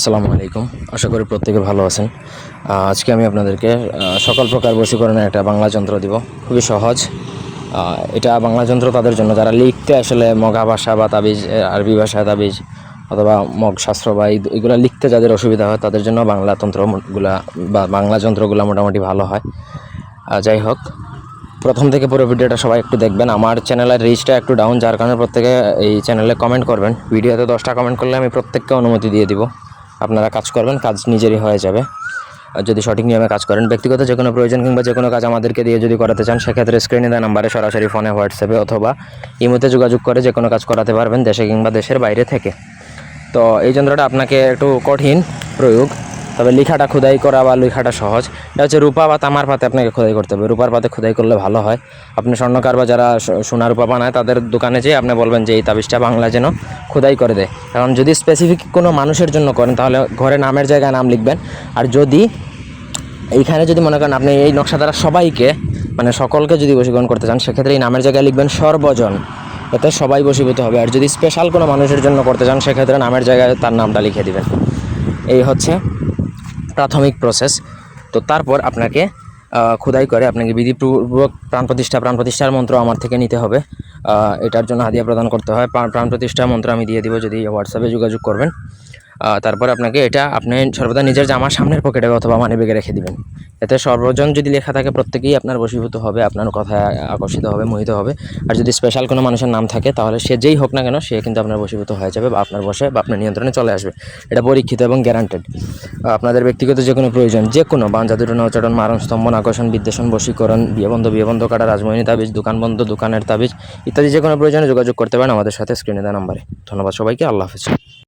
আসসালামু আলাইকুম। আশা করি প্রত্যেকে ভালো আছেন। আজকে আমি আপনাদেরকে সকল প্রকার বশীকরণের একটা বাংলা যন্ত্র দিব। খুবই সহজ। এটা বাংলা যন্ত্র তাদের জন্য যারা লিখতে আসলে মগা ভাষা বা তাবিজ, আরবি ভাষায় তাবিজ অথবা মগ শাস্ত্র বা এগুলো লিখতে যাদের অসুবিধা হয় তাদের জন্য বাংলা তন্ত্রগুলা বা বাংলা যন্ত্রগুলো মোটামুটি ভালো হয়। যাই হোক, প্রথম থেকে পুরো ভিডিওটা সবাই একটু দেখবেন। আমার চ্যানেলের রিচটা একটু ডাউন, যার কারণে প্রত্যেকে এই চ্যানেলে কমেন্ট করবেন। ভিডিওতে 10টা কমেন্ট করলে আমি প্রত্যেককে অনুমতি দিয়ে দিব। আপনারা কাজ করবেন, কাজ নিজেরই হয়ে যাবে আর যদি সঠিক নিয়মে কাজ করেন। ব্যক্তিগত যে কোনো প্রয়োজন কিংবা যে কোনো কাজ আমাদেরকে দিয়ে যদি করাতে চান, সেক্ষেত্রে স্ক্রিনে দেওয়া নাম্বারে সরাসরি ফোনে, হোয়াটসঅ্যাপে অথবা ইমোতে যোগাযোগ করে যে কোনো কাজ করাতে পারবেন, দেশে কিংবা দেশের বাইরে থেকে। তো এই যন্ত্রটা আপনাকে একটু কঠিন প্রয়োগ, তবে লেখাটা খোদাই করা বা লেখাটা সহজ। এটা হচ্ছে রূপা বা তামার পাতে আপনাকে খোদাই করতে হবে। রূপার পাতে খোদাই করলে ভালো হয়। আপনি স্বর্ণকার বা যারা সোনা রূপা বানায় তাদের দোকানে যেয়ে আপনি বলবেন যে এই তাবিজটা বাংলা যেন খোদাই করে দেয়। কারণ যদি স্পেসিফিক কোনো মানুষের জন্য করেন তাহলে ঘরে নামের জায়গায় নাম লিখবেন। আর যদি এইখানে যদি মনে করেন আপনি এই নকশা দ্বারা সবাইকে মানে সকলকে যদি বশীকরণ করতে চান, সেক্ষেত্রে এই নামের জায়গায় লিখবেন সর্বজন, এতে সবাই বশীভূত হবে। আর যদি স্পেশাল কোনো মানুষের জন্য করতে চান, সেক্ষেত্রে নামের জায়গায় তার নামটা লিখে দিবেন। এই হচ্ছে প্রাথমিক প্রসেস। তো তারপর আপনাকে খোদাই করে আপনাকে বিধিপূর্বক প্রাণ প্রতিষ্ঠার মন্ত্র আমার থেকে নিতে হবে। এটার জন্য হাদিয়া প্রদান করতে হয়। প্রাণ প্রতিষ্ঠার মন্ত্র আমি দিয়ে দিব যদি হোয়াটসঅ্যাপে যোগাযোগ করবেন। তারপর আপনাকে এটা আপনি সর্বদা নিজের জামার সামনের পকেটে অথবা মানি ব্যাগে রেখে দিবেন। এতে সর্বজন যদি লেখা থাকে প্রত্যেকেই আপনার বশীভূত হবে, আপনার কথায় আকর্ষিত হবে, মোহিত হবে। আর যদি স্পেশাল কোনো মানুষের নাম থাকে তাহলে সে যেই হোক না কেন সে কিন্তু আপনার বশীভূত হয়ে যাবে বা আপনার বশে বা আপনার নিয়ন্ত্রণে চলে আসবে। এটা পরীক্ষিত এবং গ্যারান্টেড। আপনাদের ব্যক্তিগত যে কোনো প্রয়োজন, যে কোনো বান জাদুটনা উচ্চাটন, মারণ, স্তম্ভন, আকর্ষণ, বিদ্বেষণ, বশীকরণ, বিয়েবন্ধ কাটা, রাজমোহিনী তাবিজ, দোকান বন্ধ, দোকানের তাবিজ ইত্যাদি যে কোনো প্রয়োজনে যোগাযোগ করতে পারেন আমাদের সাথে স্ক্রিনে দেওয়া নাম্বারে। ধন্যবাদ সবাইকে। আল্লাহ হাফেজ।